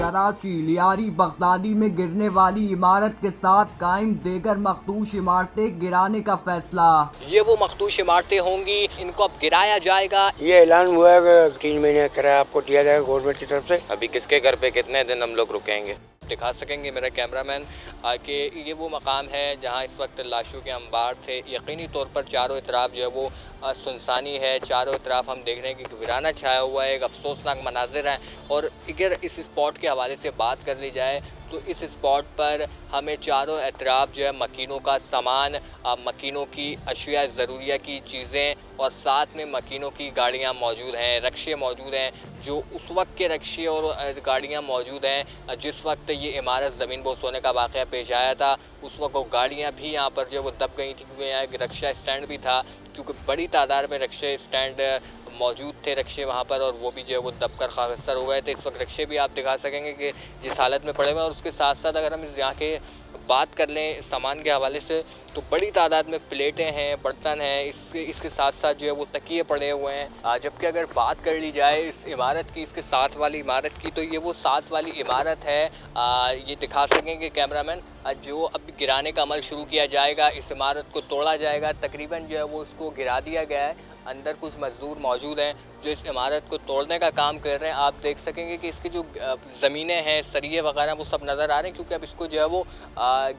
Karachi Lyari Baghdadi में गिरने वाली इमारत के साथ कायम दीगर मखदूश इमारतें गिराने का फैसला। ये वो मखदूश इमारतें होंगी, इनको अब गिराया जाएगा। ये ऐलान हुआ है कि 3 महीने किराया आपको दिया जाएगा गवर्नमेंट की तरफ से। अभी किसके घर पे कितने दिन हम लोग रुकेंगे दिखा सकेंगे मेरा कैमरामैन कि ये वो मकाम है जहाँ इस वक्त लाशों के अंबार थे। यकीनी तौर पर चारों तरफ जो है वो सुनसानी है, चारों तरफ हम देख रहे हैं कि वीराना छाया हुआ है, एक अफसोसनाक मनाजिर है। और अगर इस स्पॉट के हवाले से बात कर ली जाए तो इस स्पॉट पर हमें चारों अतराफ जो है मकीनों का सामान, मकीनों की अशिया ज़रूरिया की चीज़ें और साथ में मकीनों की गाड़ियाँ मौजूद हैं, रक्शे मौजूद हैं। जो उस वक्त के रक्शे और गाड़ियाँ मौजूद हैं जिस वक्त ये इमारत ज़मीन बोस होने का वाक़या पेश आया था, उस वक्त वो गाड़ियाँ भी यहाँ पर जो है वो दब गई थी, क्योंकि यहाँ एक रक्षा स्टैंड भी था, क्योंकि बड़ी तादाद में रक्षा स्टैंड मौजूद थे रक्शे वहाँ पर, और वो भी जो है वो दबकर खाकसर हो गए थे। इस वक्त रक्शे भी आप दिखा सकेंगे कि जिस हालत में पड़े हुए हैं। और उसके साथ साथ अगर हम इस यहाँ के बात कर लें सामान के हवाले से तो बड़ी तादाद में प्लेटें हैं, बर्तन हैं, इसके साथ साथ जो है वो तकिए पड़े हुए हैं। जबकि अगर बात कर ली जाए इस इमारत की, इसके साथ वाली इमारत की, तो ये वो साथ वाली इमारत है। ये दिखा सकेंगे कैमरामैन, जो अब गिराने का अमल शुरू किया जाएगा। इस इमारत को तोड़ा जाएगा, तकरीबन जो है वो उसको गिरा दिया गया है। अंदर कुछ मज़दूर मौजूद हैं जो इस इमारत को तोड़ने का काम कर रहे हैं। आप देख सकेंगे कि इसकी जो ज़मीनें हैं, सरिये वगैरह वो सब नज़र आ रहे हैं, क्योंकि अब इसको जो है वो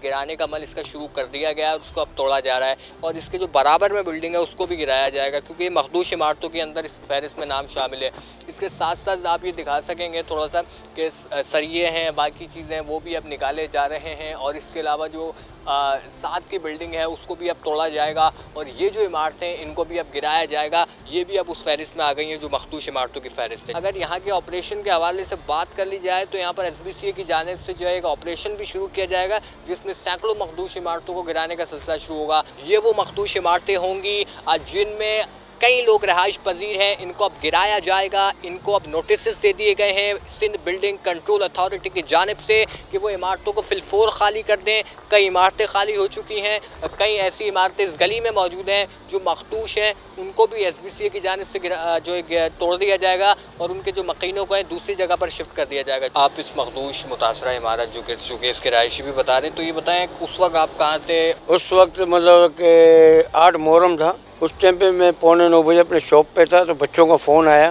गिराने का अमल इसका शुरू कर दिया गया है। उसको अब तोड़ा जा रहा है और इसके जो बराबर में बिल्डिंग है उसको भी गिराया जाएगा, क्योंकि ये मखदूश इमारतों के अंदर इस फहरिस्त में नाम शामिल है। इसके साथ साथ आप ये दिखा सकेंगे थोड़ा सा कि सरिये हैं, बाकी चीज़ें हैं, वो भी अब निकाले जा रहे हैं। और इसके अलावा जो साथ की बिल्डिंग है उसको भी अब तोड़ा जाएगा और ये जो इमारतें हैं इनको भी अब गिराया जाएगा। ये भी अब उस फहरिस्त में आ गई हैं जो मखदूश इमारतों की फहरिस्त है। अगर यहाँ के ऑपरेशन के हवाले से बात कर ली जाए तो यहाँ पर SBCA की जानिब से जो है एक ऑपरेशन भी शुरू किया जाएगा, जिसमें सैकड़ों मखदूश इमारतों को गिराने का सिलसिला शुरू होगा। ये वो मखदूश इमारतें होंगी जिनमें कई लोग रहाइश पजीर हैं, इनको अब गिराया जाएगा। इनको अब नोटिस दे दिए गए हैं सिंध बिल्डिंग कंट्रोल अथॉरिटी की जानिब से कि वो इमारतों को फिलफोर खाली कर दें। कई इमारतें खाली हो चुकी हैं, कई ऐसी इमारतें इस गली में मौजूद हैं जो मखदूश हैं, उनको भी SBCA की जानिब से जो है तोड़ दिया जाएगा और उनके जो मकीनों को है दूसरी जगह पर शिफ्ट कर दिया जाएगा। आप इस मखदूश मुतासरा इमारत जो गिर चुकी है इसके रहायशी भी बता रहे हैं, तो ये बताएं उस वक्त आप कहाँ थे? उस वक्त मतलब कि 8 मुहर्रम था। उस टाइम पे मैं 8:45 बजे अपने शॉप पे था, तो बच्चों का फ़ोन आया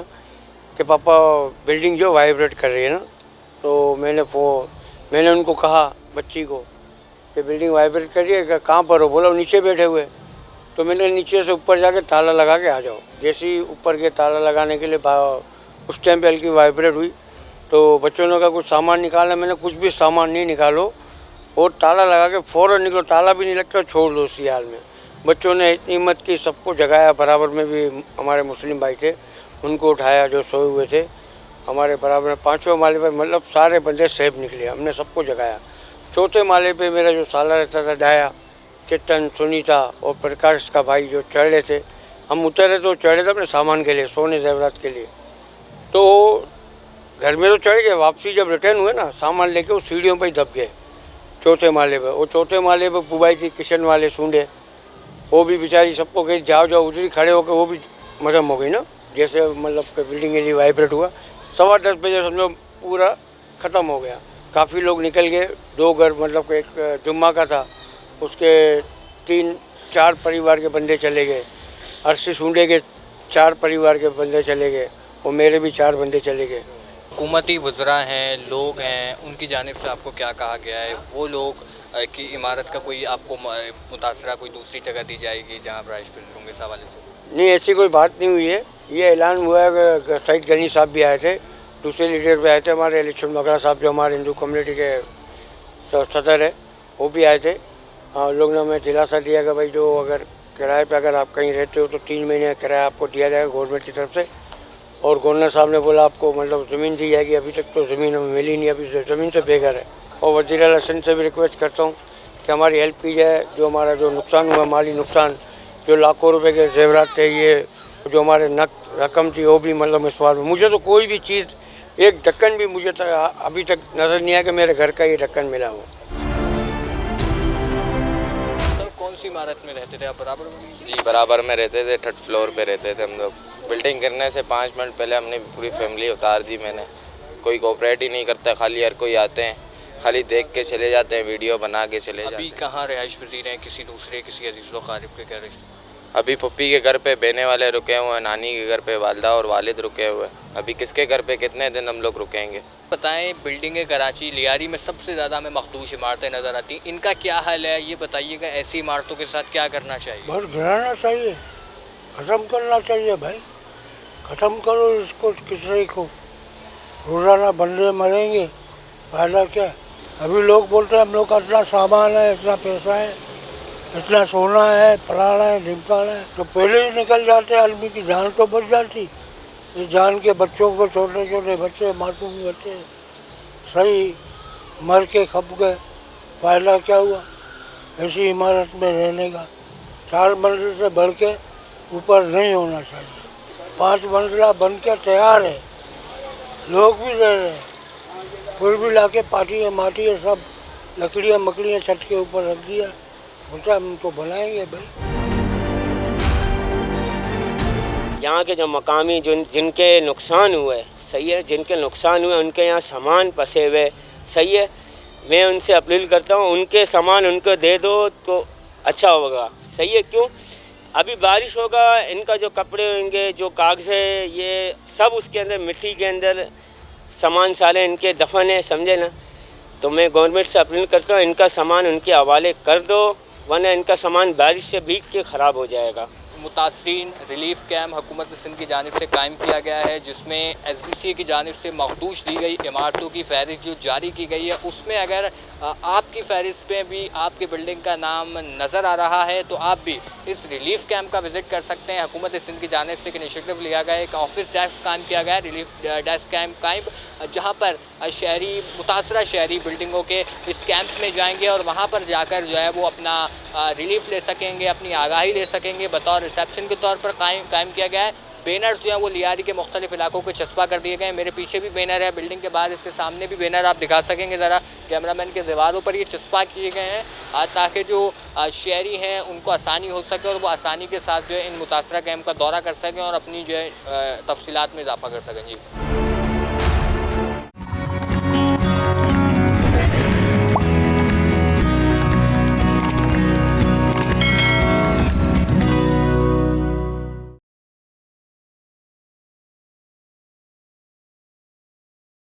कि पापा बिल्डिंग जो वाइब्रेट कर रही है ना। तो मैंने उनको कहा बच्ची को कि बिल्डिंग वाइब्रेट कर रही है, कहाँ पर हो? बोला नीचे बैठे हुए। तो मैंने नीचे से ऊपर जाके ताला लगा के आ जाओ। जैसे ही ऊपर के ताला लगाने के लिए उस टाइम पे हल्की वाइब्रेट हुई, तो बच्चों ने कहा कुछ सामान निकालना। मैंने कुछ भी सामान नहीं निकालो और ताला लगा के फ़ौरन निकलो, ताला भी नहीं लगता, छोड़ दो उसी हाल में। बच्चों ने इतनी हिम्मत की, सबको जगाया। बराबर में भी हमारे मुस्लिम भाई थे, उनको उठाया जो सोए हुए थे। हमारे बराबर में 5वें माले पर मतलब सारे बंदे सेफ निकले, हमने सबको जगाया। 4थे माले पे मेरा जो साला रहता था डाया, चेतन, सुनीता और प्रकाश का भाई जो चढ़ रहे थे। हम उतरे तो चढ़े थे अपने सामान के लिए, सोने ज़ेवरात के लिए। तो घर में तो चढ़ गए, वापसी जब रिटर्न हुए ना सामान लेके, वो सीढ़ियों पर ही दब गए 4थे माले पर। वो 4थे माले पर बुबाई थी, किशन वाले सूंढे, वो भी बेचारी सबको कही जाओ जाओ, उधर ही खड़े होकर वो भी मरम हो गई ना। जैसे मतलब कि बिल्डिंग के लिए वाइब्रेट हुआ, 10:15 बजे समझो पूरा ख़त्म हो गया। काफ़ी लोग निकल गए। 2 घर मतलब एक जुम्मा का था, उसके 3-4 परिवार के बंदे चले गए। अर्शी सूंडे के 4 परिवार के बंदे चले गए और मेरे भी 4 बंदे चले गए। हुकूमती वज़रा हैं, लोग हैं, उनकी जानिब से आपको क्या कहा गया है? वो लोग कि इमारत का कोई आपको मुतासरा कोई दूसरी जगह दी जाएगी जहाँ आप रहाइश पजीर होंगे, इस हवाले से? नहीं, ऐसी कोई बात नहीं हुई है। ये ऐलान हुआ है कि सईद गनी साहब भी आए थे, दूसरे लीडर भी आए थे, हमारे इलेक्शन बगड़ा साहब जो हमारे हिंदू कम्युनिटी के सदर है वो भी आए थे। लोग ने हमें दिलासा दिया कि भाई जो अगर किराए पे अगर आप कहीं रहते हो तो 3 महीने का किराया आपको दिया जाएगा गवर्नमेंट की तरफ से। और गवर्नर साहब ने बोला आपको मतलब ज़मीन दी जाएगी। अभी तक तो ज़मीन हमें मिली नहीं, अभी ज़मीन से बेघर है। और वज़ीर आला सिंध से भी रिक्वेस्ट करता हूँ कि हमारी हेल्प की जाए। जो हमारा जो नुकसान हुआ, माली नुकसान, जो लाखों रुपए के जेवरात थे, ये जो हमारे नकद रकम थी, वो भी मतलब इस बार मुझे तो कोई भी चीज़, एक ढक्कन भी मुझे अभी तक नज़र नहीं आया कि मेरे घर का ये ढक्कन मिला हो। तो कौन सी इमारत में रहते थे आप? बराबर में? जी बराबर में रहते थे, 3rd फ्लोर पे रहते थे हम लोग। बिल्डिंग गिरने से 5 मिनट पहले हमने पूरी फैमिली उतार दी मैंने। कोई कोऑपरेट ही नहीं करता, खाली हर कोई आते हैं, खाली देख के चले जाते हैं, वीडियो बना के चले जाते अभी हैं। कहाँ रिहाइश पजीर हैं? किसी दूसरे किसी अजीज़ व क़ारिब के घर? अभी पप्पी के घर पे बहने वाले रुके हुए हैं, नानी के घर पे वालदा और वालिद रुके हुए हैं। अभी किसके घर पे कितने दिन हम लोग रुकेंगे? बताएं, बिल्डिंगें कराची लियारी में सबसे ज़्यादा हमें मखदूश इमारतें नज़र आती हैं, इनका क्या हाल है ये बताइएगा। ऐसी इमारतों के साथ क्या करना चाहिए? बस गिराना चाहिए, ख़त्म करना चाहिए भाई, ख़त्म करो इसको, किसरे को रोज़ाना बंदे मरेंगे, फायदा क्या? अभी लोग बोलते हैं हम लोग का इतना सामान है, इतना पैसा है, इतना सोना है, फलाना है, ढिमकाना है, तो पहले ही निकल जाते, आदमी की जान तो बच जाती। ये जान के बच्चों को, छोटे छोटे बच्चे, मासूम बच्चे सही मर के खप गए, फायदा क्या हुआ ऐसी इमारत में रहने का? 4 मंजिल से बढ़ के ऊपर नहीं होना चाहिए, 5 मंजिला बन के तैयार है, लोग भी रह रहे हैं, फिर भी लाके पाटी माटी है सब लकड़ियाँ मकड़ियाँ छत के ऊपर रख दिया, बोलता हम तो बनाएंगे भाई। यहाँ के जो मकामी जिनके नुकसान हुए, सही है, जिनके नुकसान हुए उनके यहाँ सामान फंसे हुए, सही है, मैं उनसे अपील करता हूँ उनके सामान उनको दे दो तो अच्छा होगा, सही है। क्यों? अभी बारिश होगा, इनका जो कपड़े होंगे, जो कागज़ है, ये सब उसके अंदर मिट्टी के अंदर सामान सारे इनके दफन है, समझे ना। तो मैं गवर्नमेंट से अपील करता हूँ इनका सामान उनके हवाले कर दो, वरना इनका सामान बारिश से भीग के ख़राब हो जाएगा। मुतासिरीन रिलीफ कैम्प हुकूमत सिंध की जानिब से कायम किया गया है, जिसमें SBCA की जानिब से मखदूश दी गई इमारतों की फ़हरिस्त जो जारी की गई है, उसमें अगर आपकी फ़हरिस्त में भी आपकी बिल्डिंग का नाम नज़र आ रहा है तो आप भी इस रिलीफ कैम्प का विज़िट कर सकते हैं। हुकूमत सिंध की जानिब से एक इनिशिएटिव लिया गया है, एक ऑफिस डेस्क कायम किया गया है, रिलीफ डेस्क कैम्प कायम, जहाँ पर शहरी मुतासरा शहरी बिल्डिंगों के इस कैंप में जाएंगे और वहाँ पर जाकर जो है वो अपना रिलीफ ले सकेंगे, अपनी आगाही ले सकेंगे। बतौर रिसेप्शन के तौर पर कायम किया गया है। बैनर्स जो हैं वो लियारी के मुख्तलिफ इलाकों को चस्पा कर दिए गए। मेरे पीछे भी बैनर है, बिल्डिंग के बाहर इसके सामने भी बैनर आप दिखा सकेंगे ज़रा कैमरामैन के दीवारों पर, ये चस्पा किए गए हैं ताकि जो शहरी हैं उनको आसानी हो सके और वो आसानी के साथ जो है इन मुतासरा कैंप का दौरा कर सकें और अपनी जो है तफसीलात में इजाफा कर सकें। जी।